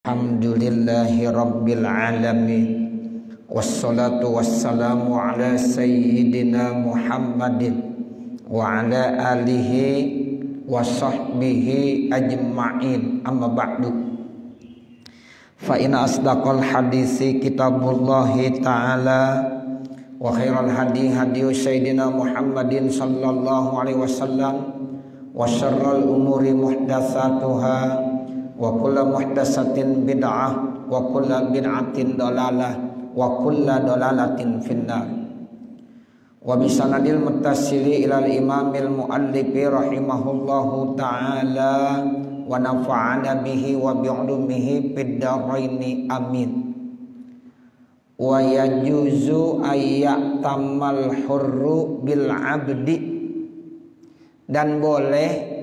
Alhamdulillahi rabbil alamin. Wassalatu wassalamu ala sayyidina Muhammadin wa ala alihi wa sahbihi ajma'in. Amma ba'du. Fa inna asdaqal hadisi kitabullahi ta'ala wa khairal hadi hadiyu sayyidina Muhammadin sallallahu alaihi wasallam wa syarrul umuri muhdatsatuha wa kullu muhdatsatin bid'ah wa kullu bid'atin dalalah wa kullu dalalatin finnar. Wa bisanadil muttasili ilal imamil muallifi rahimahullahu ta'ala wa nafa'ana bihi wa bi'ulumihi fid dharaini amin. Wa yajuzu ayyatamal hurru bil abdi, dan boleh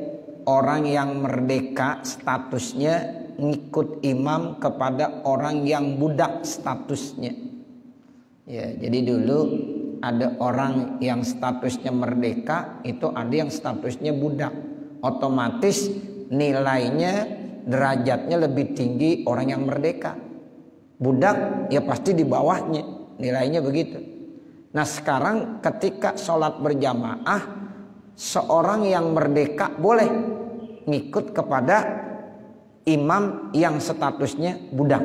orang yang merdeka statusnya ngikut imam kepada orang yang budak statusnya. Ya, jadi dulu ada orang yang statusnya merdeka, itu ada yang statusnya budak. Otomatis nilainya, derajatnya lebih tinggi orang yang merdeka. Budak ya pasti di bawahnya, nilainya begitu. Nah sekarang ketika sholat berjamaah, seorang yang merdeka boleh ngikut kepada imam yang statusnya budak.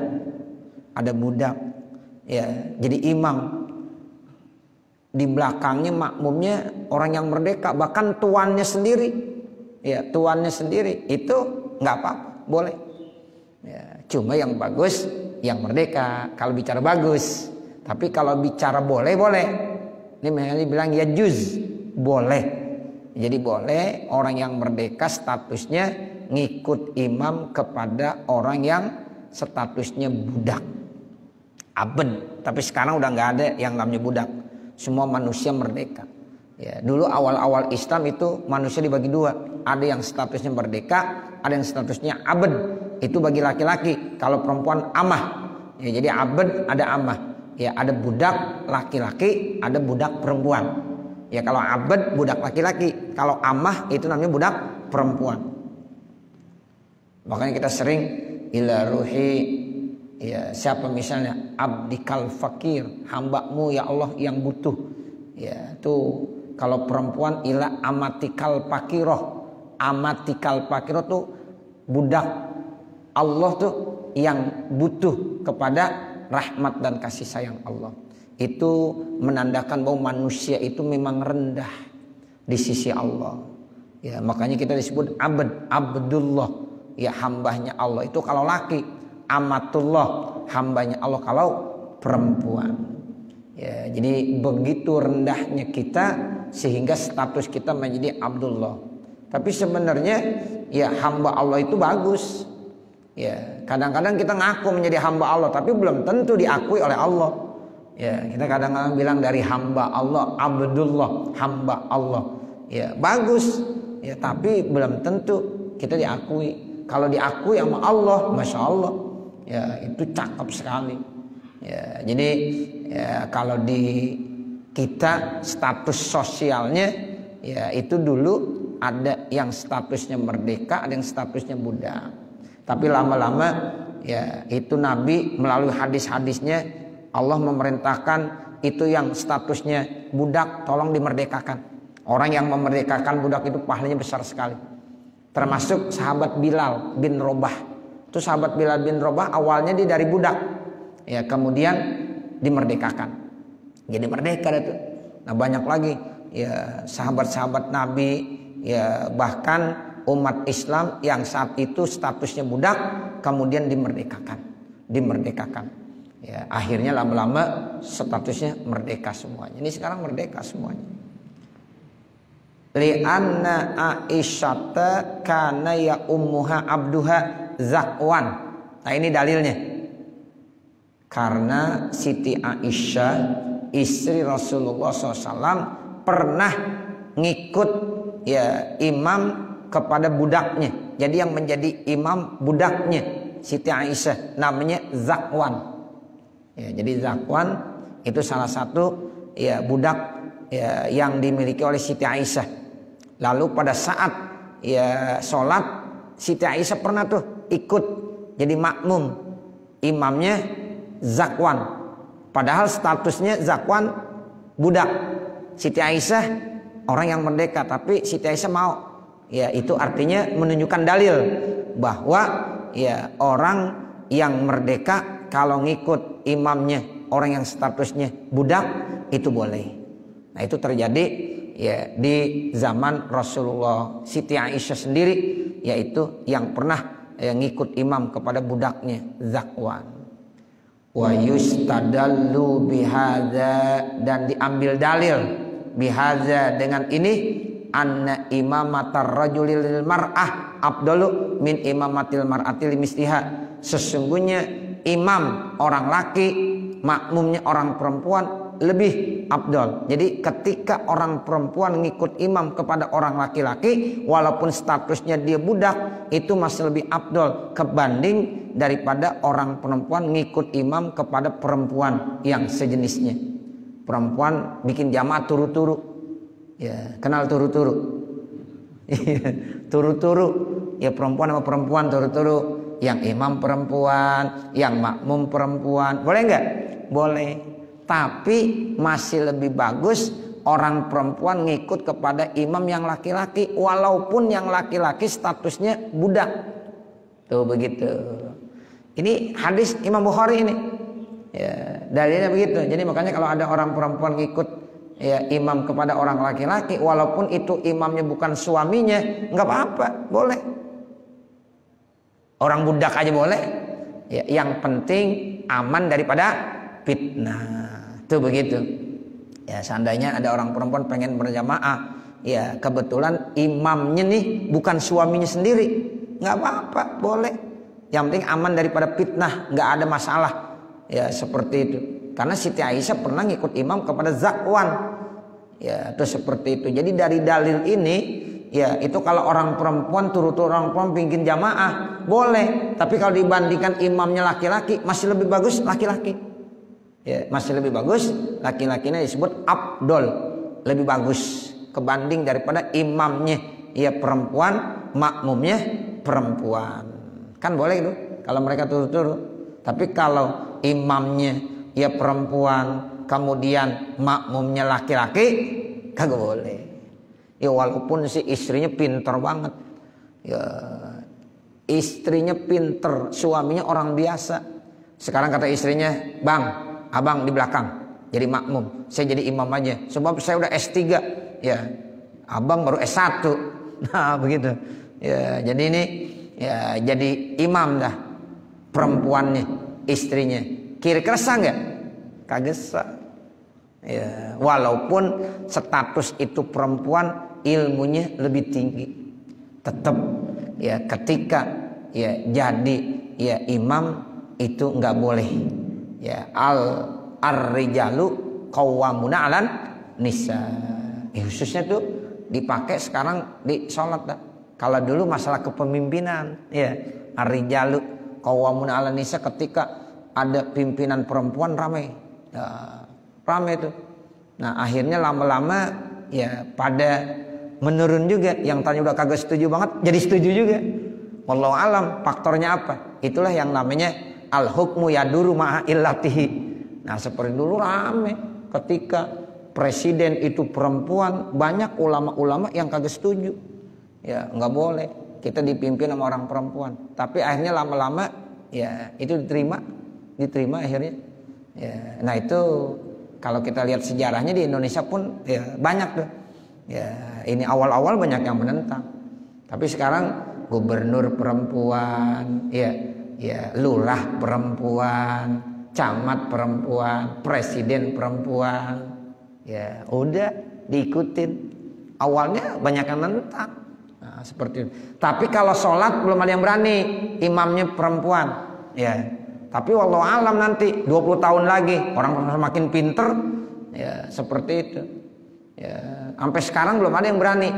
Ada budak ya, jadi imam, di belakangnya makmumnya orang yang merdeka, bahkan tuannya sendiri. Ya, tuannya sendiri itu nggak apa-apa, boleh. Ya, cuma yang bagus yang merdeka kalau bicara bagus. Tapi kalau bicara boleh. Ini makanya bilang ya juz, boleh. Jadi boleh orang yang merdeka statusnya ngikut imam kepada orang yang statusnya budak, abd. Tapi sekarang udah nggak ada yang namanya budak, semua manusia merdeka. Ya, dulu awal-awal Islam itu manusia dibagi dua, ada yang statusnya merdeka, ada yang statusnya abd. Itu bagi laki-laki. Kalau perempuan amah. Ya, jadi abd ada amah. Ya, ada budak laki-laki, ada budak perempuan. Ya, kalau abd budak laki-laki, kalau amah itu namanya budak perempuan. Makanya kita sering ila ruhi, ya siapa misalnya abdikal fakir, hambamu ya Allah yang butuh. Ya, tuh kalau perempuan ila amatikal pakiroh. Amatikal pakiroh tuh budak Allah tuh yang butuh kepada rahmat dan kasih sayang Allah. Itu menandakan bahwa manusia itu memang rendah di sisi Allah. Ya, makanya kita disebut abd, abdullah, ya hambanya Allah. Itu kalau laki, amatullah, hambanya Allah kalau perempuan. Ya, jadi begitu rendahnya kita sehingga status kita menjadi abdullah. Tapi sebenarnya ya hamba Allah itu bagus. Ya, kadang-kadang kita ngaku menjadi hamba Allah tapi belum tentu diakui oleh Allah. Ya, kita kadang-kadang bilang dari hamba Allah, abdullah, hamba Allah. Ya, bagus. Ya, tapi belum tentu kita diakui. Kalau diakui sama Allah, masya Allah, ya itu cakep sekali. Ya, jadi ya, kalau di kita status sosialnya, ya itu dulu ada yang statusnya merdeka, ada yang statusnya budak. Tapi lama-lama, ya itu Nabi melalui hadis-hadisnya Allah memerintahkan itu yang statusnya budak tolong dimerdekakan. Orang yang memerdekakan budak itu pahalanya besar sekali. Termasuk sahabat Bilal bin Robah. Itu sahabat Bilal bin Robah awalnya dia dari budak. Ya, kemudian dimerdekakan. Jadi merdeka itu. Nah, banyak lagi ya sahabat-sahabat Nabi, ya bahkan umat Islam yang saat itu statusnya budak kemudian dimerdekakan. Ya, akhirnya lama-lama statusnya merdeka semuanya. Ini sekarang merdeka semuanya. Li'anna Aisyata kana ya ummuha abduha Zakwan. Nah ini dalilnya. Karena Siti Aisyah istri Rasulullah SAW pernah ngikut ya imam kepada budaknya. Jadi yang menjadi imam budaknya Siti Aisyah namanya Zakwan. Ya, jadi Zakwan itu salah satu ya budak ya, yang dimiliki oleh Siti Aisyah. Lalu pada saat ya sholat Siti Aisyah pernah tuh ikut jadi makmum imamnya Zakwan, padahal statusnya Zakwan budak. Siti Aisyah orang yang merdeka, tapi Siti Aisyah mau. Ya, itu artinya menunjukkan dalil bahwa ya orang yang merdeka kalau ngikut imamnya orang yang statusnya budak itu boleh. Nah, itu terjadi ya di zaman Rasulullah. Siti Aisyah sendiri yaitu yang pernah ngikut imam kepada budaknya Zakwan. Wa yustadallu bihadza, dan diambil dalil bihadza dengan ini, anna imamatar rajuli lil mar'ah afdalu min imamatil mar'ati limisliha. Sesungguhnya imam orang laki, makmumnya orang perempuan lebih afdal. Jadi ketika orang perempuan ngikut imam kepada orang laki-laki, walaupun statusnya dia budak, itu masih lebih afdal kebanding daripada orang perempuan ngikut imam kepada perempuan yang sejenisnya. Perempuan bikin jamaah turu-turu, ya kenal turu-turu, turu-turu, ya perempuan sama perempuan turu-turu, yang imam perempuan, yang makmum perempuan, boleh nggak? Boleh. Tapi masih lebih bagus orang perempuan ngikut kepada imam yang laki-laki, walaupun yang laki-laki statusnya budak. Tuh begitu. Ini hadis Imam Bukhari ini. Ya, dalilnya begitu. Jadi makanya kalau ada orang perempuan ngikut ya imam kepada orang laki-laki, walaupun itu imamnya bukan suaminya, nggak apa-apa, boleh. Orang budak aja boleh. Ya, yang penting aman daripada fitnah. Itu begitu. Ya, seandainya ada orang perempuan pengen berjamaah, ya kebetulan imamnya nih bukan suaminya sendiri, nggak apa-apa, boleh. Yang penting aman daripada fitnah, nggak ada masalah. Ya seperti itu. Karena Siti Aisyah pernah ngikut imam kepada Zakwan. Ya itu seperti itu. Jadi dari dalil ini, ya itu kalau orang perempuan turut-turut orang perempuan pingin jamaah boleh. Tapi kalau dibandingkan imamnya laki-laki, masih lebih bagus laki-laki. Ya, masih lebih bagus laki-lakinya disebut afdol, lebih bagus kebanding daripada imamnya ya perempuan, makmumnya perempuan. Kan boleh itu kalau mereka turut-turut. Tapi kalau imamnya ya perempuan, kemudian makmumnya laki-laki, kagak boleh. Ya walaupun si istrinya pinter banget, ya istrinya pinter, suaminya orang biasa. Sekarang kata istrinya, bang, abang di belakang jadi makmum, saya jadi imam aja sebab saya udah S3, ya abang baru S1. Nah begitu ya, jadi ini ya jadi imam dah perempuannya, istrinya. Kira-kira sah nggak? Kagak sah. Ya walaupun status itu perempuan, ilmunya lebih tinggi, tetap ya ketika ya jadi ya imam itu nggak boleh. Ya ar-rijalu qawwamuna 'alan nisa. Khususnya tuh dipakai sekarang di sholat dah. Kalau dulu masalah kepemimpinan, ya ar-rijalu qawwamuna 'alan nisa, ketika ada pimpinan perempuan ramai. Ya, ramai itu. Nah, akhirnya lama-lama ya pada menurun juga. Yang tadi udah kagak setuju banget jadi setuju juga. Wallahu alam faktornya apa? Itulah yang namanya al-hukmu yaduru ma'a illatihi. Nah seperti dulu rame ketika presiden itu perempuan, banyak ulama-ulama yang kagak setuju. Ya nggak boleh kita dipimpin sama orang perempuan. Tapi akhirnya lama-lama ya itu diterima akhirnya. Ya, nah itu kalau kita lihat sejarahnya di Indonesia pun ya banyak tuh. Ya ini awal-awal banyak yang menentang. Tapi sekarang gubernur perempuan, ya lurah perempuan, camat perempuan, presiden perempuan, ya udah diikutin. Awalnya banyak yang nentang, nah, seperti itu. Tapi kalau sholat belum ada yang berani, imamnya perempuan, ya. Tapi wallahu alam nanti 20 tahun lagi orang semakin pinter, ya seperti itu. Ya sampai sekarang belum ada yang berani.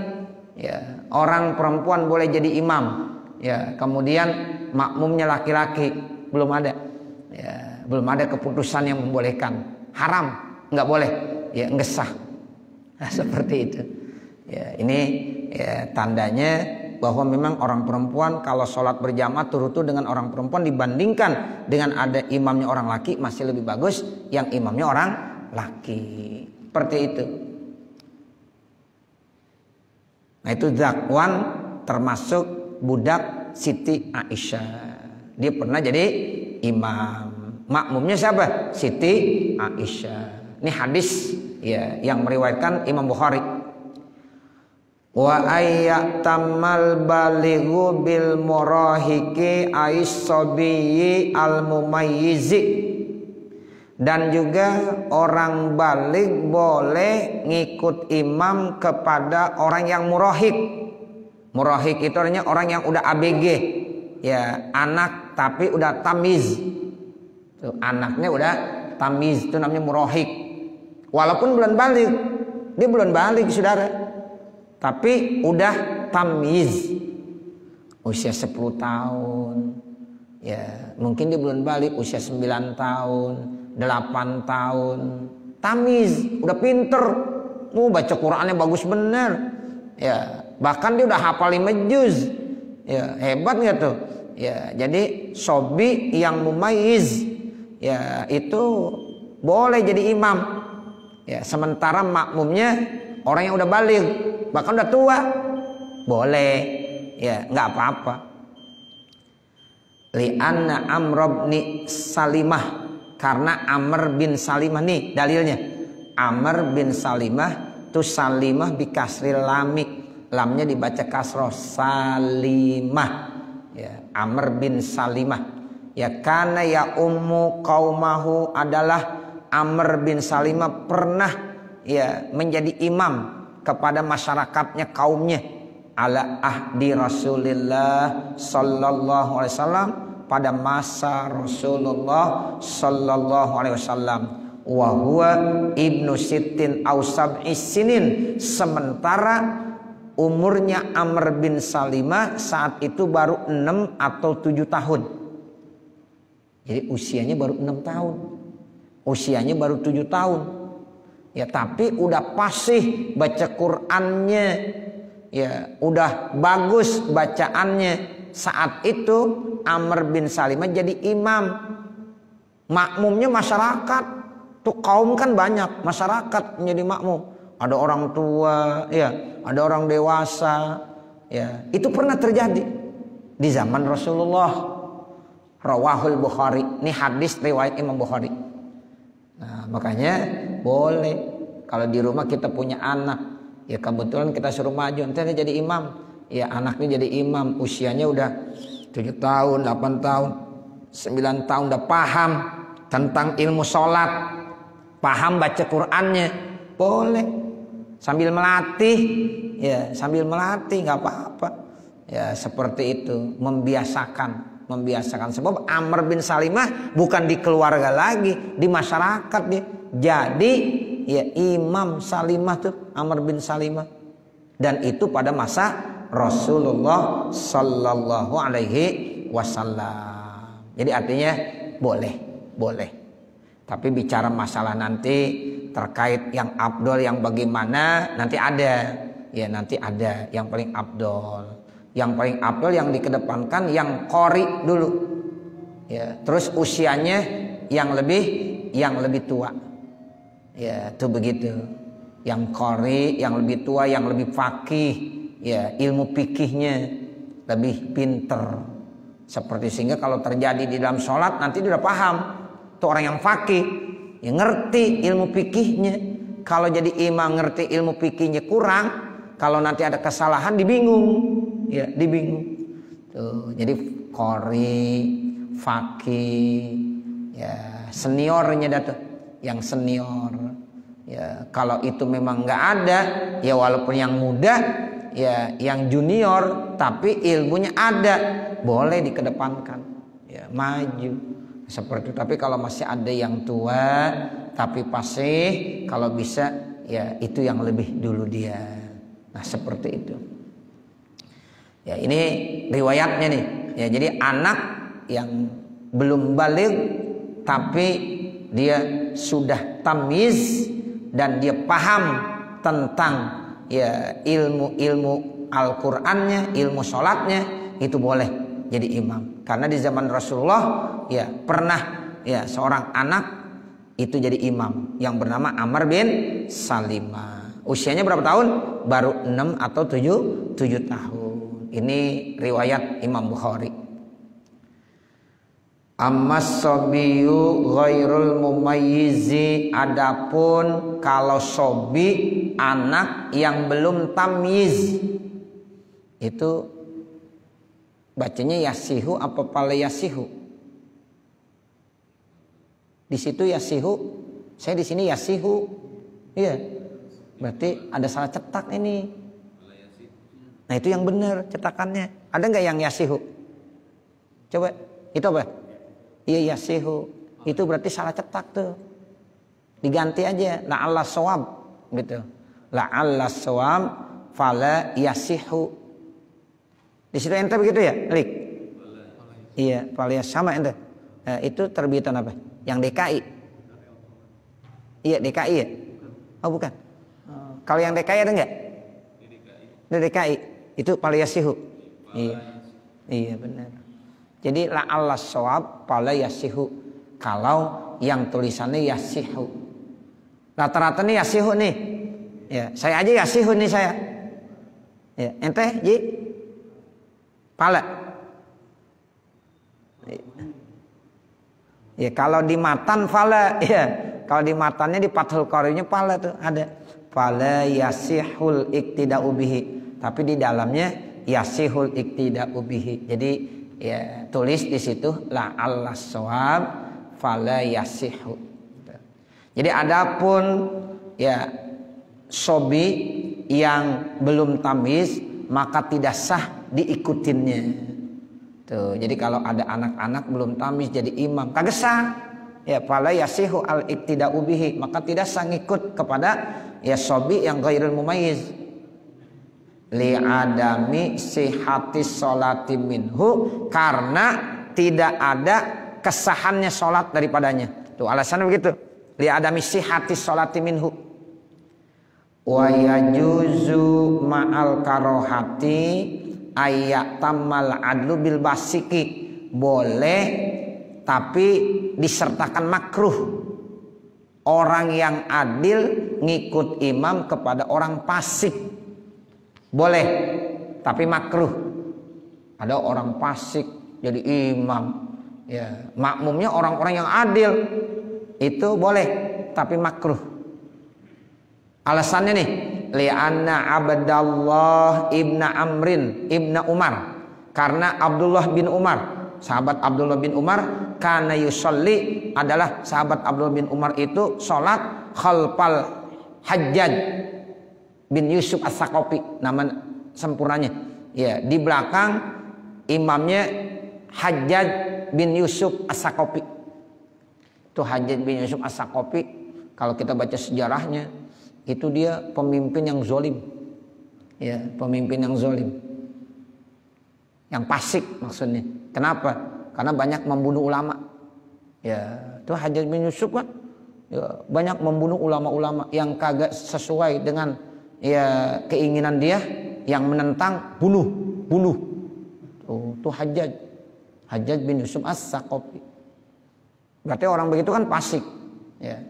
Ya orang perempuan boleh jadi imam, ya kemudian makmumnya laki-laki, belum ada. Ya, belum ada keputusan yang membolehkan. Haram, nggak boleh. Ya, nggak sah. Nah, seperti itu. Ya, ini ya, tandanya bahwa memang orang perempuan kalau sholat berjamaah turut dengan orang perempuan dibandingkan dengan ada imamnya orang laki masih lebih bagus yang imamnya orang laki. Seperti itu. Nah itu Zakwan termasuk budak Siti Aisyah. Dia pernah jadi imam. Makmumnya siapa? Siti Aisyah. Ini hadis ya yang meriwayatkan Imam Bukhari. Wa ayyatammal balighu bil murahiki ais-sabiyyi al mumayyizi. Dan juga orang balik boleh ngikut imam kepada orang yang murahik. Murahik itu artinya orang yang udah ABG. Ya, anak tapi udah tamiz. Tuh, anaknya udah tamiz, itu namanya murahik. Walaupun belum balik. Dia belum balik, Saudara. Tapi udah tamiz. Usia 10 tahun. Ya, mungkin dia belum balik usia 9 tahun. 8 tahun, tamiz, udah pinter, baca Qurannya bagus bener, ya bahkan dia udah hafal 5 juz, ya hebat nggak tuh, ya jadi sobi yang mumayyiz, ya itu boleh jadi imam, ya sementara makmumnya orang yang udah balik, bahkan udah tua, boleh, ya nggak apa-apa. Li'anna Amr bin Salimah, karena Amr bin Salimah nih dalilnya. Amr bin Salimah tu Salimah bi kasril lamik, lamnya dibaca kasroh, Salimah. Ya, Amr bin Salimah. Ya karena ya ummu qaumahu, adalah Amr bin Salimah pernah ya menjadi imam kepada masyarakatnya, kaumnya, ala ahdi Rasulillah sallallahu alaihi wasallam, pada masa Rasulullah sallallahu alaihi wasallam. Wa huwa ibnu sittin aw sab'i sinin, sementara umurnya Amr bin Salimah saat itu baru 6 atau 7 tahun. Jadi usianya baru 6 tahun. Usianya baru 7 tahun. Ya tapi udah fasih baca Qur'annya. Ya, udah bagus bacaannya. Saat itu Amr bin Salimah jadi imam. Makmumnya masyarakat. Tuh kaum kan banyak, masyarakat menjadi makmum. Ada orang tua, ya, ada orang dewasa, ya. Itu pernah terjadi di zaman Rasulullah. Rawahul Bukhari. Ini hadis riwayat Imam Bukhari. Nah, makanya boleh kalau di rumah kita punya anak, ya kebetulan kita suruh maju, nanti dia jadi imam. Ya anaknya jadi imam, usianya udah 7 tahun, 8 tahun, 9 tahun, udah paham tentang ilmu sholat, paham baca Qur'annya, boleh sambil melatih, ya sambil melatih nggak apa-apa, ya seperti itu, membiasakan. Sebab Amr bin Salimah bukan di keluarga lagi, di masyarakat dia, jadi ya Imam Salimah tuh Amr bin Salimah, dan itu pada masa Rasulullah sallallahu alaihi wasallam. Jadi artinya boleh. Tapi bicara masalah nanti terkait yang afdol yang bagaimana nanti ada. Ya nanti ada yang paling afdol. Yang paling afdol yang dikedepankan yang qori dulu. Ya, terus usianya yang lebih tua. Ya, itu begitu. Yang qori, yang lebih tua, yang lebih faqih. Ya ilmu fikihnya lebih pinter, seperti sehingga kalau terjadi di dalam sholat nanti dia udah paham. Tuh orang yang fakih, ya ngerti ilmu fikihnya. Kalau jadi imam ngerti ilmu fikihnya kurang, kalau nanti ada kesalahan dibingung, ya dibingung. Tuh jadi qori, fakih, ya seniornya datu, yang senior. Ya kalau itu memang nggak ada, ya walaupun yang muda. Ya yang junior tapi ilmunya ada, boleh dikedepankan, ya maju seperti itu. Tapi kalau masih ada yang tua tapi fasih, kalau bisa ya itu yang lebih dulu dia. Nah seperti itu. Ya ini riwayatnya nih. Ya jadi anak yang belum balik tapi dia sudah tamyiz dan dia paham tentang ya ilmu Al-Qur'annya, ilmu sholatnya, itu boleh jadi imam. Karena di zaman Rasulullah ya pernah ya seorang anak itu jadi imam yang bernama Amr bin Salimah. Usianya berapa tahun? Baru 6 atau 7 tahun. Ini riwayat Imam Bukhari. Ammas sobiyu ghairul mumayyizi, adapun kalau sobi anak yang belum tamyiz, itu bacanya yasihu apa pala yasihu? Di situ yasihu, saya di sini yasihu. Iya. Berarti ada salah cetak ini. Nah itu yang benar cetakannya. Ada nggak yang yasihu? Coba, itu apa? Iya yasihu. Itu berarti salah cetak tuh. Diganti aja la'alla shawab gitu. La'alla shawab fala yasihu. Di situ ente begitu ya, Lik? Iya, fala sama ente. Itu terbitan apa? Yang DKI. Iya DKI ya? Oh bukan. Kalau yang DKI ada nggak? DKI itu fala yasihu. Iya. Iya benar. Jadi la'alla shawab fala yasihu. Kalau yang tulisannya yasihu. Rata-rata nih yasihu nih. Ya, saya aja yasihu nih saya. Ya, ente Ji? Pala. Ya, kalau di matan fala ya. Kalau di matannya di Fathul Qari'nya pala tuh ada. Fala yasihul iktida'u bihi. Tapi di dalamnya yasihul iktida'u bihi. Jadi ya tulis di situ la'alla shawab fala yasihu. Jadi adapun ya sobi yang belum tamyiz maka tidak sah diikutinnya. Tuh, jadi kalau ada anak-anak belum tamyiz jadi imam kagak sah. Ya fala yasihu al iktida'u bihi, maka tidak sah ngikut kepada ya sobi yang ghairul mumayyiz. Li adami sihatis sholati minhu, karena tidak ada kesahannya sholat daripadanya. Tuh alasannya begitu. Li adami sihatis sholati minhu. Wa yajuzu ma'al karohati ayat tamal adlu bil basiki. Boleh tapi disertakan makruh. Orang yang adil ngikut imam kepada orang fasik. Boleh, tapi makruh. Ada orang fasik jadi imam, ya makmumnya orang-orang yang adil, itu boleh, tapi makruh. Alasannya nih, li'anna Abdullah ibna Amrin ibna Umar, karena Abdullah bin Umar, sahabat Abdullah bin Umar, kana yusolli, adalah sahabat Abdullah bin Umar itu sholat khalfal Hajjaj bin Yusuf As-Saqafi, nama sempurnanya. Ya, di belakang imamnya Hajjaj bin Yusuf As-Saqafi. Itu Hajjaj bin Yusuf As-Saqafi, kalau kita baca sejarahnya, itu dia pemimpin yang zalim. Ya, pemimpin yang zalim. Yang fasik maksudnya. Kenapa? Karena banyak membunuh ulama. Ya, itu Hajjaj bin Yusuf kan ya, banyak membunuh ulama-ulama yang kagak sesuai dengan ya keinginan dia, yang menentang bunuh. Tuh Hajjaj bin Yusuf As-Saqafi. Berarti orang begitu kan fasik. Ya.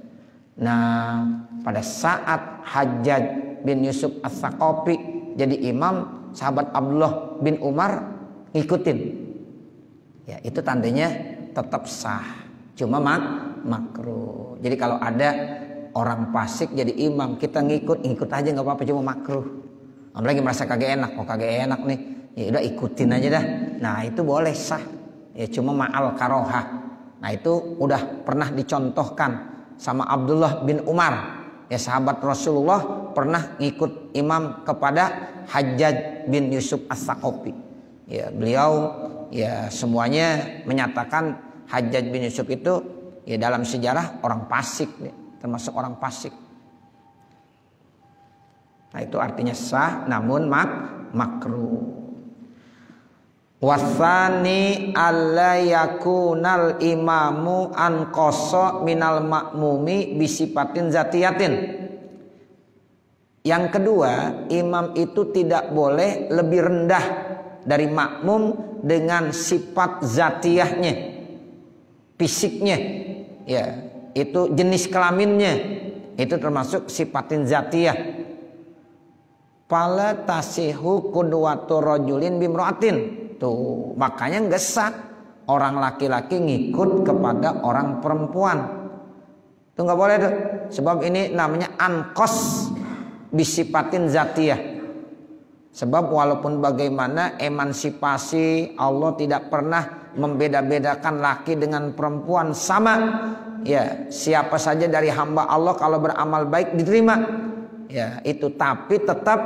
Nah, pada saat Hajjaj bin Yusuf As-Saqafi jadi imam, sahabat Abdullah bin Umar ngikutin. Ya, itu tandanya tetap sah. Cuma makruh. Jadi kalau ada orang fasik jadi imam, kita ngikut aja nggak apa-apa, cuma makruh. Apalagi merasa kagak enak, kagak enak nih, ya udah ikutin aja dah. Nah itu boleh sah, ya cuma ma'al karohah. Nah itu udah pernah dicontohkan sama Abdullah bin Umar, ya sahabat Rasulullah, pernah ngikut imam kepada Hajjaj bin Yusuf As-Saqafi. Ya beliau ya semuanya menyatakan Hajjaj bin Yusuf itu ya dalam sejarah orang fasik. Termasuk orang fasik. Nah itu artinya sah, namun makruh. Wasani alla yakunal imamu anqasa minal makmumi bisifatin zatiyatin. Yang kedua, imam itu tidak boleh lebih rendah dari makmum dengan sifat zatiyahnya, fisiknya, ya, itu jenis kelaminnya, itu termasuk sifatin zatiyah. Fala tasihu qudwatu rajulin bimra'atin. Tuh, makanya enggak sah orang laki-laki ngikut kepada orang perempuan. Itu enggak boleh tuh. Sebab ini namanya anqas bisifatin zatiyah. Sebab walaupun bagaimana emansipasi, Allah tidak pernah membeda-bedakan laki dengan perempuan, sama. Ya, siapa saja dari hamba Allah kalau beramal baik diterima. Ya, itu tapi tetap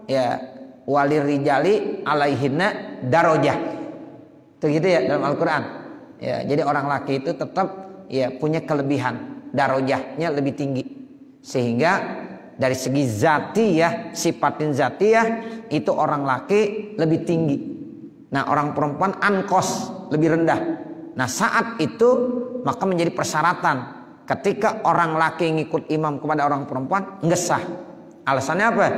ya wali rijali alaihinna darajah. Itu gitu ya dalam Al-Qur'an. Ya, jadi orang laki itu tetap ya punya kelebihan, darajahnya lebih tinggi. Sehingga dari segi zatiyah, sifatin zatiyah itu orang laki lebih tinggi. Nah, orang perempuan anqas, lebih rendah. Nah, saat itu maka menjadi persyaratan ketika orang laki ngikut imam kepada orang perempuan enggak sah. Alasannya apa?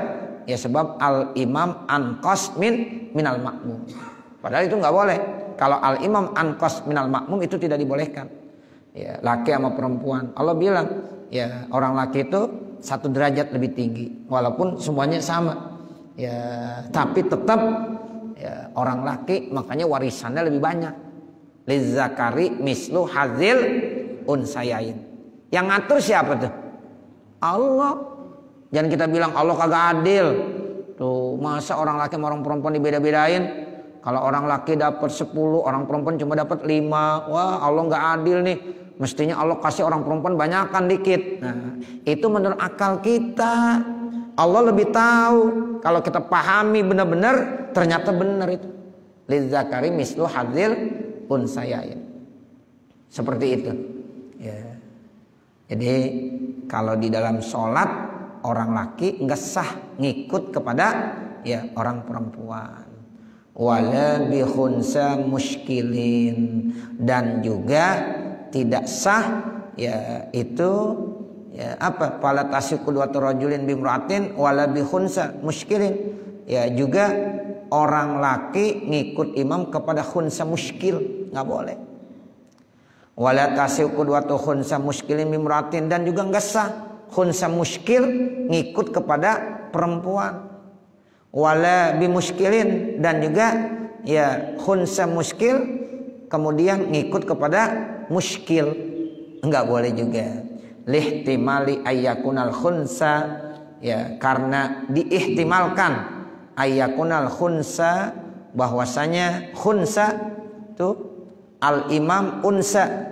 Ya sebab al-imam anqas minal makmum. Padahal itu nggak boleh. Kalau al-imam anqas minal makmum itu tidak dibolehkan. Ya, laki sama perempuan. Allah bilang, ya orang laki itu 1 derajat lebih tinggi, walaupun semuanya sama. Ya, tapi tetap ya, orang laki makanya warisannya lebih banyak. Lizzakari mislu hazil unsayain. Yang ngatur siapa tuh? Allah. Jangan kita bilang Allah kagak adil. Tuh, masa orang laki sama orang perempuan dibeda-bedain? Kalau orang laki dapat 10, orang perempuan cuma dapat 5. Wah, Allah nggak adil nih. Mestinya Allah kasih orang perempuan banyakan dikit. Nah, itu menurut akal kita. Allah lebih tahu. Kalau kita pahami benar-benar, ternyata benar itu. Lizzakari mislu hadzil unsayain. Seperti itu. Ya. Jadi kalau di dalam sholat orang laki enggak sah ngikut kepada ya orang perempuan. Wala bi khunsa muskilin, dan juga tidak sah ya itu ya apa fala tasiqu qudwatu rajulin bimra'atin wala bi khunsa muskilin. Ya juga orang laki ngikut imam kepada khunsa muskil, enggak boleh. Wala tasiqu qudwatu khunsa muskilin bimra'atin, dan juga enggak sah khunsa muskil ngikut kepada perempuan. Wala bimuskilin, dan juga ya khunsa muskil kemudian ngikut kepada muskil, enggak boleh juga. Lihtimali ayyakunal khunsa, ya karena diihtimalkan ayyakunal khunsa, bahwasanya khunsa tuh al imam unsa,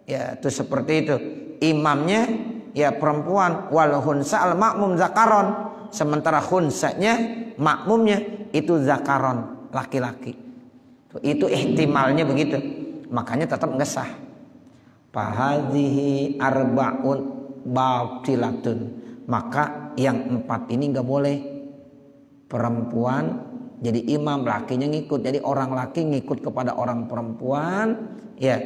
ya itu seperti itu, imamnya ya perempuan, wal khunsa al makmum zakaron, sementara khunsanya makmumnya itu zakaron, laki-laki. Itu ihtimalnya begitu, makanya tetap enggak sah. Fahadhihi arba'un batilatun, maka yang 4 ini enggak boleh. Perempuan jadi imam, lakinya ngikut. Jadi orang laki ngikut kepada orang perempuan, ya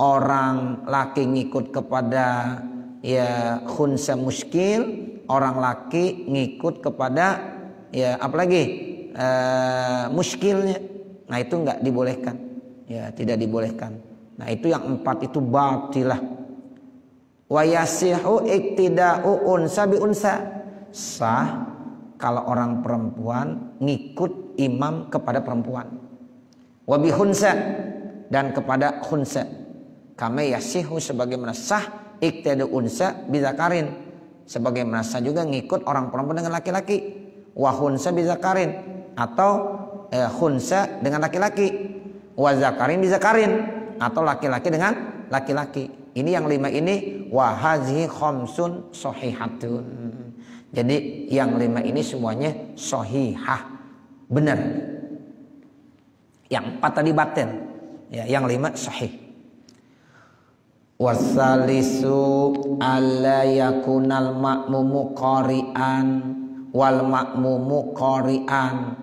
orang laki ngikut kepada ya khunsa muskil, orang laki ngikut kepada ya apalagi muskilnya. Nah itu enggak dibolehkan, ya tidak dibolehkan. Nah itu yang 4 itu batilah. Wa yasihu iktida'u unsa bi unsa, sah kalau orang perempuan ngikut imam kepada perempuan. Wa bi khunsa, dan kepada khunsa. Kama yasihu, sebagaimana sah iktida'u unsa bi zakarin, sebagaimana sah juga ngikut orang perempuan dengan laki-laki. Wa khunsa bi zakarin, atau khunsa dengan laki-laki. Wa zakarin bi zakarin, atau laki-laki dengan laki-laki. Ini yang 5 ini wa hazihi khamsun sahihatun. Jadi yang 5 ini semuanya sahihah, benar. Yang 4 tadi batil, ya, yang 5 sahih. Wasalisu alla yakunal ma'mumu qari'an wal ma'mumu qari'an.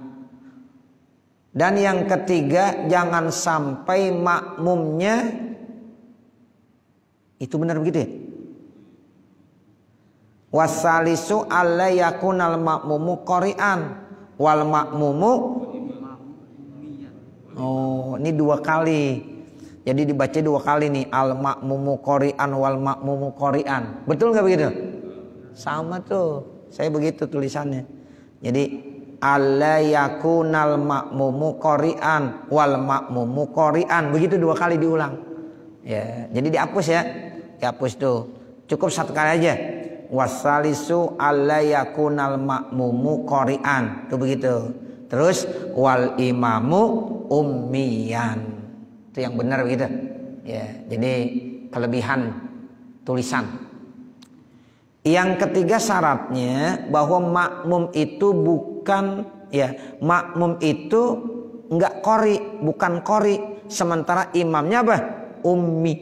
Dan yang ketiga, jangan sampai makmumnya itu benar begitu ya? Wasalisu alla yakunal ma'mumu qari'an wal ma'mumu. Oh, ini 2 kali. Jadi dibaca 2 kali nih, al ma'mumu qari'an wal ma'mumu qari'an. Betul nggak begitu? Sama tuh. Saya begitu tulisannya. Jadi alla yakunal ma'mumu qari'an wal ma'mumu qari'an. Begitu 2 kali diulang. Ya, jadi dihapus ya. Dihapus tuh. Cukup 1 kali aja. Wasalisu alla yakunal ma'mumu qari'an. Tuh begitu. Terus wal imamu ummiyan. Itu yang benar begitu. Ya, jadi kelebihan tulisan. Yang ketiga syaratnya bahwa makmum itu bukan makmum itu enggak qori, bukan qori, sementara imamnya apa? Ummi.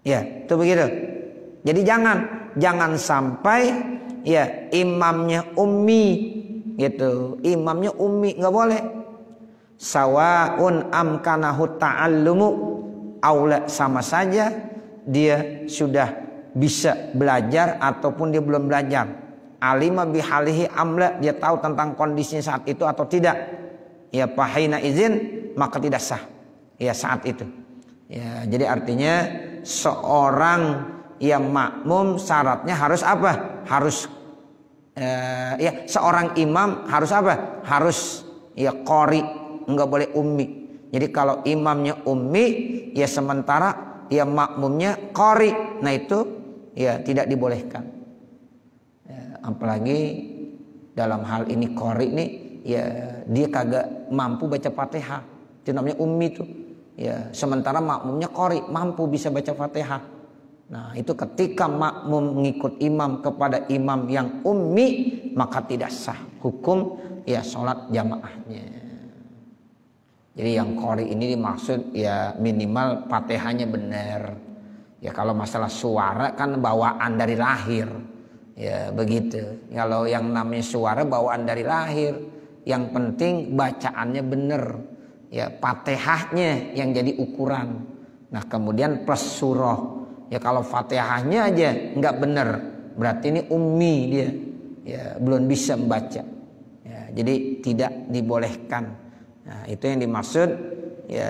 Ya, itu begitu. Jadi jangan sampai imamnya ummi gitu. Imamnya ummi enggak boleh. Sawaun amkanahu ta'allumu aula, sama saja dia sudah bisa belajar ataupun dia belum belajar. Alima bihalihi amla, dia tahu tentang kondisinya saat itu atau tidak. Ya fahina izin, maka tidak sah. Ya saat itu. Ya, jadi artinya seorang yang makmum syaratnya harus apa? Harus seorang imam harus apa? Harus qori, enggak boleh ummi. Jadi kalau imamnya ummi, ya sementara ya makmumnya qori, nah itu ya tidak dibolehkan. Ya, apalagi dalam hal ini qori ini ya dia kagak mampu baca Fatihah. Itu namanya ummi tuh. Ya, sementara makmumnya qori, mampu bisa baca Fatihah. Nah, itu ketika makmum mengikut imam kepada imam yang ummi, maka tidak sah hukum ya salat jamaahnya. Jadi yang qori ini dimaksud ya minimal Fatihahnya benar. Ya kalau masalah suara kan bawaan dari lahir. Ya begitu. Kalau yang namanya suara bawaan dari lahir, yang penting bacaannya benar. Ya Fatihahnya yang jadi ukuran. Nah, kemudian plus surah. Ya kalau Fatihahnya aja nggak benar, berarti ini ummi dia. Ya belum bisa membaca. Ya, jadi tidak dibolehkan. Nah, itu yang dimaksud ya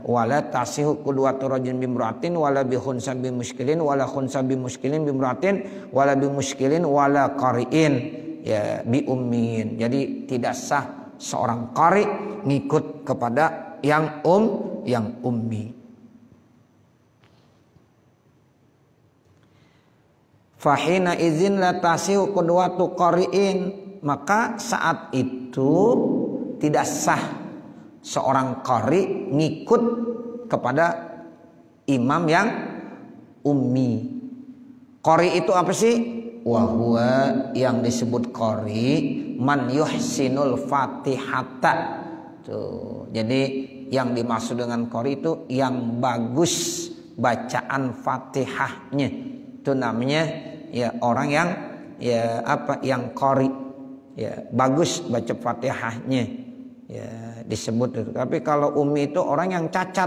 wala tasihu qudwatu rajulin bimra'atin wala bi khunsa bi muskilin wala khunsa bi muskilin bimra'atin wala bi muskilin wala qari'in ya bi ummin. Jadi tidak sah seorang qari ngikut kepada yang ummi. Fahina izin la tasihu qudwatu qari'in, maka saat itu tidak sah seorang qari ngikut kepada imam yang ummi. Qari itu apa sih? Wahwa, yang disebut qari man yuhsinul fatihata. Tuh. Jadi yang dimaksud dengan qari itu yang bagus bacaan Fatihahnya. Itu namanya ya orang yang yang qari. Ya, bagus baca Fatihahnya. Ya, disebut itu. Tapi kalau ummi itu orang yang cacat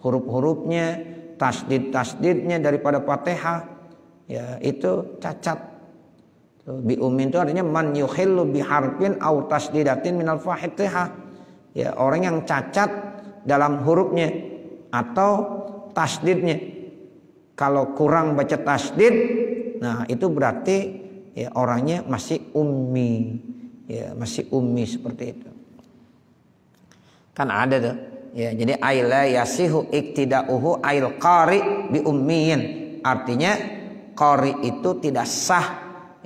huruf-hurufnya, tasdid-tasdidnya daripada Fatihah, ya itu cacat. Bi ummi itu artinya man yukhillu bi harfin aw tasdidatin minal Fatihah. Ya, orang yang cacat dalam hurufnya atau tasdidnya. Kalau kurang baca tasdid, nah itu berarti ya orangnya masih ummi. Ya, masih ummi seperti itu. Kan ada tuh. Ya, jadi aila yasihu iktidauhu ail qari bi ummiyin. Artinya qari itu tidak sah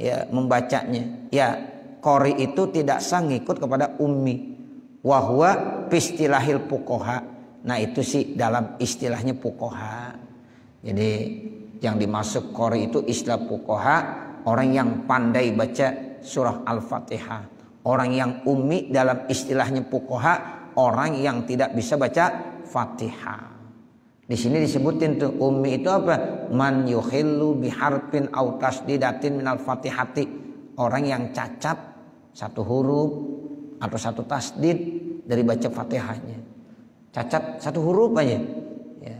ya membacanya. Ya, qari itu tidak sah ngikut kepada ummi. Wa huwa pistilahil fuqaha. Nah, itu sih dalam istilahnya fuqaha. Jadi yang dimaksud qari itu istilah fuqaha, orang yang pandai baca surah Al-Fatihah. Orang yang ummi dalam istilahnya fuqaha, orang yang tidak bisa baca Fatihah. Di sini disebutin tuh ummi itu apa? Man yukhillu biharfin aw tasdidatin minal Fatihati. Orang yang cacat satu huruf atau satu tasdid dari baca Fatihahnya. Cacat satu huruf aja. Ya.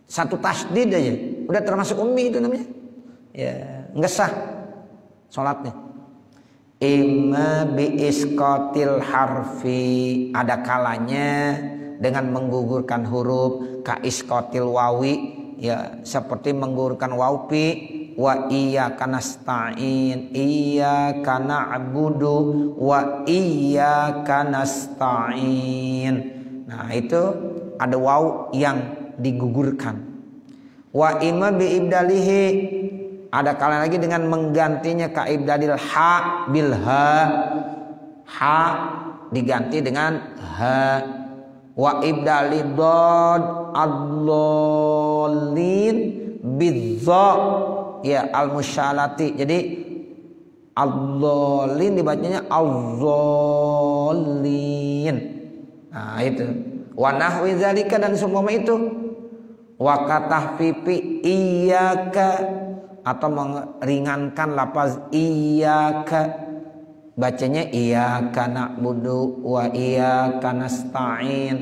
Satu tasdid aja. Udah termasuk ummi itu namanya. ya nggak sah sholatnya. Imma bi isqatil harfi, ada kalanya dengan menggugurkan huruf, ka isqatil wawi, ya seperti menggugurkan waupi, wa iyyaka nasta'in, iyyaka na'budu wa iyyaka nasta'in. Nah itu ada waw yang digugurkan. Wa imma bi ibdalihi, ada kalian lagi dengan menggantinya ka ibdalil ha bil ha diganti dengan ha. Wa ibdalid dad ad-dallin bidza, ya al-musyalati. Jadi ad-dallin dibacanya al-dzallin. Nah itu. Wa nahwi zalika, dan semua itu. Wa katahfifi iyyaka, atau meringankan lafaz iyyaka, bacanya iyyaka na'budu wa iyyaka nasta'in.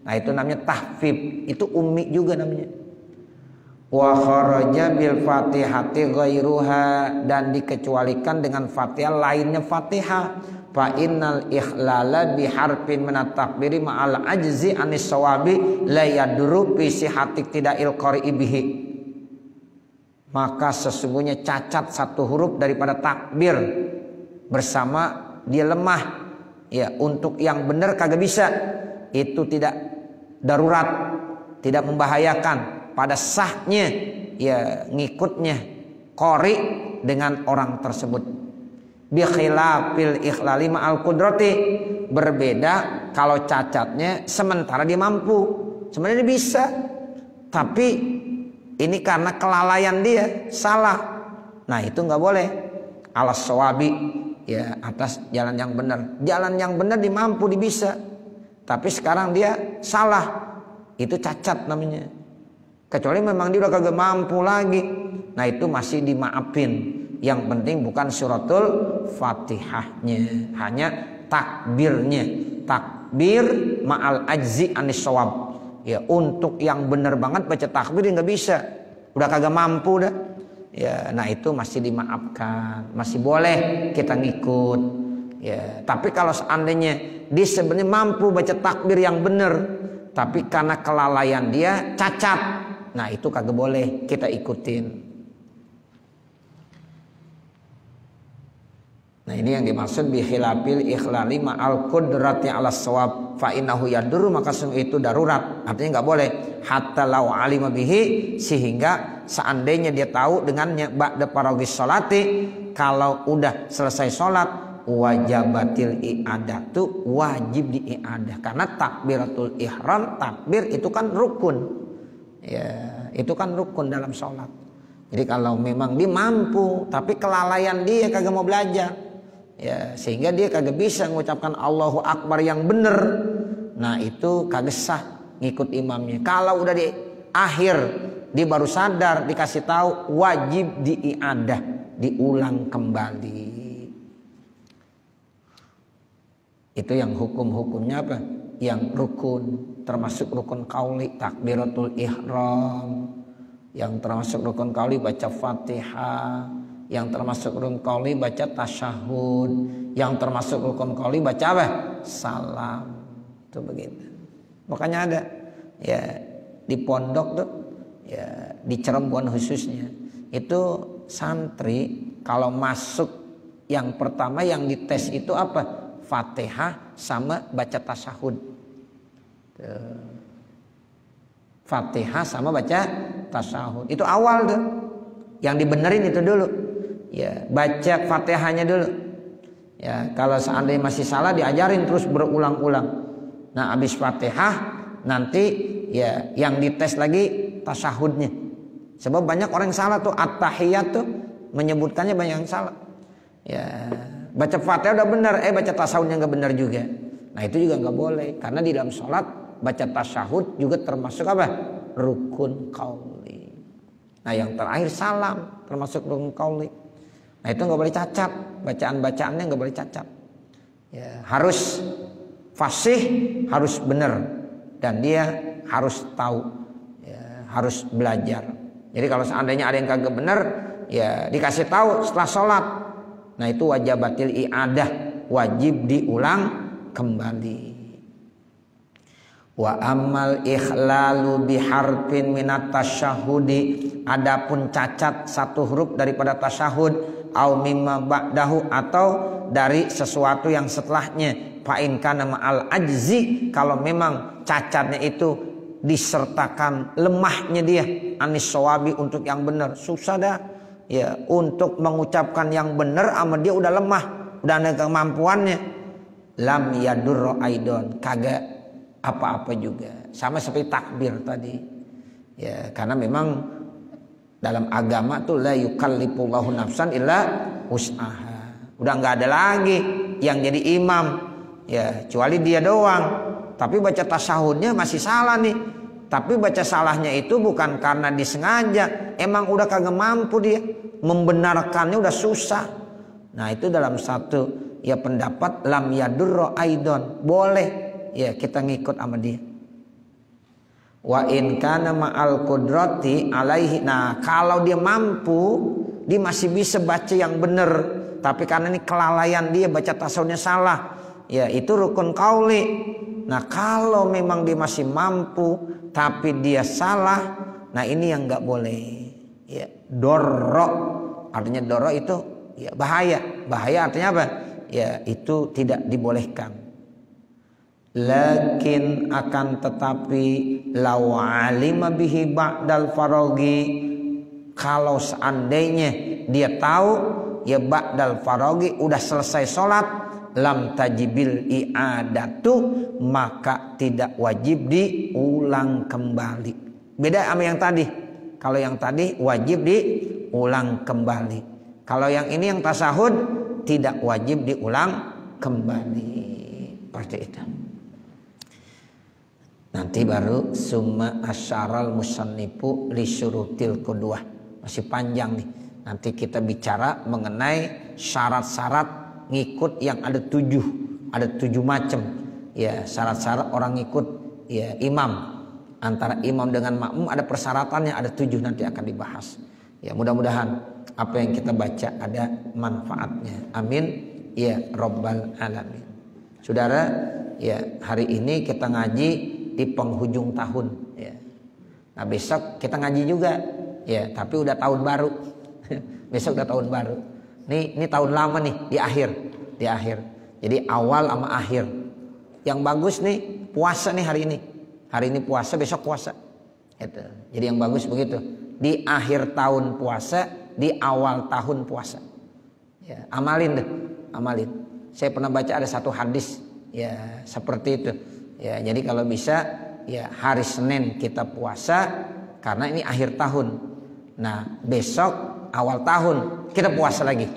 Nah itu namanya tahfif, itu ummi juga namanya. Wa kharaja bil fatihati ghairuha, dan dikecualikan dengan Fatihah lainnya Fatihah. Fa innal ikhlala bi harfin min at-takbiri ma'al ajzi anis sawabi la yadru fi sihhati tida'il qari'i bihi. Maka sesungguhnya cacat satu huruf daripada takbir bersama dia lemah, ya untuk yang benar kagak bisa, itu tidak darurat, tidak membahayakan pada sahnya ya ngikutnya qari dengan orang tersebut. Bi khilafil ikhlali ma'al qudrati, berbeda kalau cacatnya sementara dia mampu, sebenarnya dia bisa, tapi ini karena kelalaian dia salah. Nah itu nggak boleh. Alas sawabi, ya atas jalan yang benar. Jalan yang benar dimampu, bisa. Tapi sekarang dia salah, itu cacat namanya. Kecuali memang dia udah kagak mampu lagi, nah itu masih dimaafin. Yang penting bukan suratul Fatihahnya, hanya takbirnya. Takbir ma'al ajzi anis shawab. Ya untuk yang benar banget baca takbir nggak bisa, udah kagak mampu dah. Ya, nah itu masih dimaafkan, masih boleh kita ngikut. Ya, tapi kalau seandainya dia sebenarnya mampu baca takbir yang benar, tapi karena kelalaian dia cacat, nah itu kagak boleh kita ikutin. Nah ini yang dimaksud bi khilafil ikhlali ma'al qudrati 'ala shawab fa innahu yadur, maka itu darurat, artinya nggak boleh. Hatta law alima bihi, sehingga seandainya dia tahu dengannya ba'da faragis sholati, kalau udah selesai sholat, wajabatil i'adatu, wajib diiadah, karena takbiratul ihram, takbir itu kan rukun, ya itu kan rukun dalam sholat. Jadi kalau memang dia mampu tapi kelalaian dia kagak mau belajar, ya sehingga dia kagak bisa mengucapkan Allahu Akbar yang benar, nah itu kagak sah ngikut imamnya. Kalau udah di akhir dia baru sadar, dikasih tahu, wajib diiadah, diulang kembali. Itu yang hukum-hukumnya apa? Yang rukun, termasuk rukun qauli takbiratul ihram, yang termasuk rukun qauli baca Fatihah, yang termasuk rukun qauli baca tasyahud, yang termasuk rukun qauli baca apa? Salam. Itu begitu. Makanya ada ya di pondok tuh, ya di Cirebon khususnya, itu santri kalau masuk yang pertama yang dites itu apa? Fatihah sama baca tasyahud. Fatihah sama baca tasyahud. Itu awal tuh. Yang dibenerin itu dulu. Ya, baca Fatihahnya dulu. Ya, kalau seandainya masih salah diajarin terus berulang-ulang. Nah, habis Fatihah nanti ya yang dites lagi tasyahudnya. Sebab banyak orang yang salah tuh, at-tahiyat tuh menyebutkannya banyak yang salah. Ya, baca Fatihah udah benar, baca tasyahudnya nggak benar juga. Nah itu juga nggak boleh, karena di dalam sholat baca tasyahud juga termasuk apa? Rukun qauli. Nah yang terakhir salam termasuk rukun qauli. Nah itu nggak boleh cacat, bacaan-bacaannya nggak boleh cacat. Ya, harus fasih, harus benar, dan dia harus tahu, ya, harus belajar. Jadi kalau seandainya ada yang kagak benar, ya dikasih tahu setelah sholat. Nah itu wajibatil i'adah, wajib diulang kembali. Wa amal ikhlalu biharfin minat tasyahudi, adapun cacat satu huruf daripada tasyahud, au mimma ba'dahu, atau dari sesuatu yang setelahnya, fa in kana ma'al ajzi, kalau memang cacatnya itu disertakan lemahnya dia, anis shawabi, untuk yang benar, susah dah ya untuk mengucapkan yang benar, ama dia udah lemah, udah ada kemampuannya, lam yadurro aidon, kagak apa-apa juga, sama seperti takbir tadi ya, karena memang dalam agama tuh la yukallifullahu nafsan illa wus'aha, udah nggak ada lagi yang jadi imam ya kecuali dia doang. Tapi baca tasyahudnya masih salah nih, tapi baca salahnya itu bukan karena disengaja, emang udah kagak mampu dia, membenarkannya udah susah. Nah itu dalam satu ya pendapat lam yadurro aidon, boleh ya kita ngikut sama dia. Wa in kana ma'al qudrati alaihi, nah kalau dia mampu, dia masih bisa baca yang benar, tapi karena ini kelalaian dia baca tasawufnya salah, ya itu rukun qauli. Nah kalau memang dia masih mampu tapi dia salah, nah ini yang nggak boleh ya. Dorro, artinya dorro itu ya bahaya, bahaya artinya apa ya, itu tidak dibolehkan. Lakin akan tetapi law alima bihi ba'dal farogi, kalau seandainya dia tahu ya ba'dal farogi udah selesai sholat, lam tajibil i'adatu, maka tidak wajib diulang kembali. Beda sama yang tadi. Kalau yang tadi wajib diulang kembali, kalau yang ini yang tasahud tidak wajib diulang kembali. Seperti itu. Nanti baru summa asyaral musannifu li syurutil qudwah. Masih panjang nih. Nanti kita bicara mengenai syarat-syarat ngikut yang ada 7 macam. Ya, syarat-syarat orang ngikut ya imam. Antara imam dengan makmum ada persyaratannya, ada 7, nanti akan dibahas. Ya, mudah-mudahan apa yang kita baca ada manfaatnya. Amin ya rabbal alamin. Saudara, ya hari ini kita ngaji di penghujung tahun ya. Nah besok kita ngaji juga ya, tapi udah tahun baru. Besok udah tahun baru. Ini tahun lama nih di akhir. Jadi awal sama akhir. Yang bagus nih puasa nih hari ini. Hari ini puasa, besok puasa. Gitu. Jadi yang bagus begitu. Di akhir tahun puasa, di awal tahun puasa. Ya, amalin deh, amalin. Saya pernah baca ada satu hadis ya seperti itu. Ya, jadi kalau bisa ya hari Senin kita puasa karena ini akhir tahun. Nah besok awal tahun kita puasa lagi.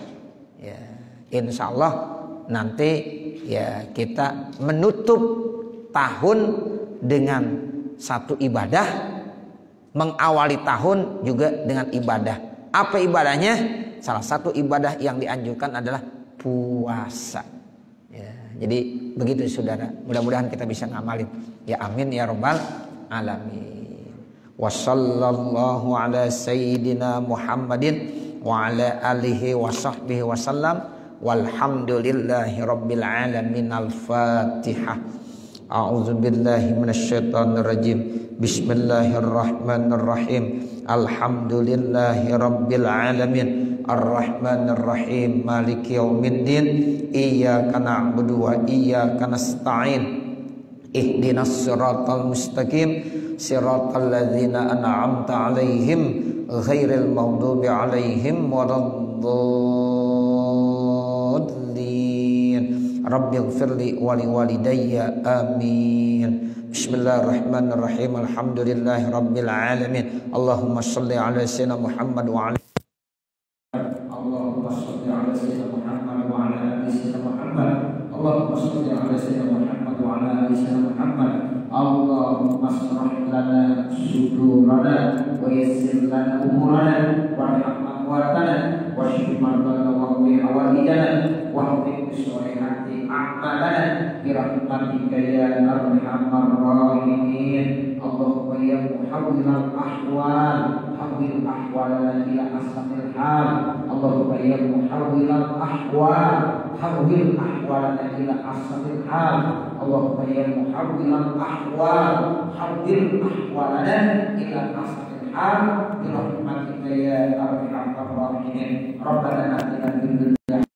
Ya, insya Allah nanti ya kita menutup tahun dengan satu ibadah, mengawali tahun juga dengan ibadah. Apa ibadahnya? Salah satu ibadah yang dianjurkan adalah puasa. Ya, jadi begitu saudara, mudah-mudahan kita bisa ngamalin ya, amin ya rabbal alamin. Wassallallahu ala sayyidina Muhammadin wa ala alihi wa sahbihi wasallam, walhamdulillahi rabbil alamin. Al-Fatihah. A'udzu billahi minasyaitonir rajim. Bismillahirrahmanirrahim. Alhamdulillahi rabbil alamin. Ar-Rahmanir Rahim, Maliki Yaumiddin. Iyyaka na'budu wa iyyaka nasta'in. Ihdinas siratal mustaqim, siratal ladzina an'amta 'alaihim ghairil maghdubi 'alaihim waladdallin. Rabbighfirli wa liwalidayya. Amin. Bismillahirrahmanirrahim. Alhamdulillahi rabbil alamin. Allahumma shalli ala sayyidina Muhammad wa ala Allahumma shalli ala sayyidina Muhammad wa ala ali sayyidina Muhammad. Allahumma shalli ala sayyidina Muhammad wa ala ali sayyidina Muhammad. Allahumma shrah lana sudurana wa yassir lana umurana warham amwatana washfi mardana wa qi hawaijana wa hdi bisolihati a'malana bi rahmatika ya arhamar rahimin. Allahumma ya muhawwilal ahwal hawwil ahwalana ila ahsanil hal. Allahumma ya muhawwilal ahwal hawwil ahwalana ila ahsanil hal. Allahumma ya muhawwilal ahwal hawwil ahwalana ila ahsanil hal. Birahmatika ya arhamar rahimin. Rabbana atina fid dunya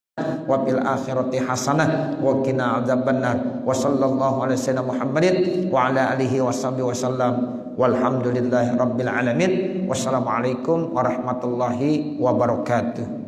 wa fil akhirati hasanah wa qina adzabannar. Wa sallallahu ala sayyidina Muhammadin wa ala alihi washabihi wasallam. Walhamdulillahi rabbil alamin. Wassalamualaikum warahmatullahi wabarakatuh.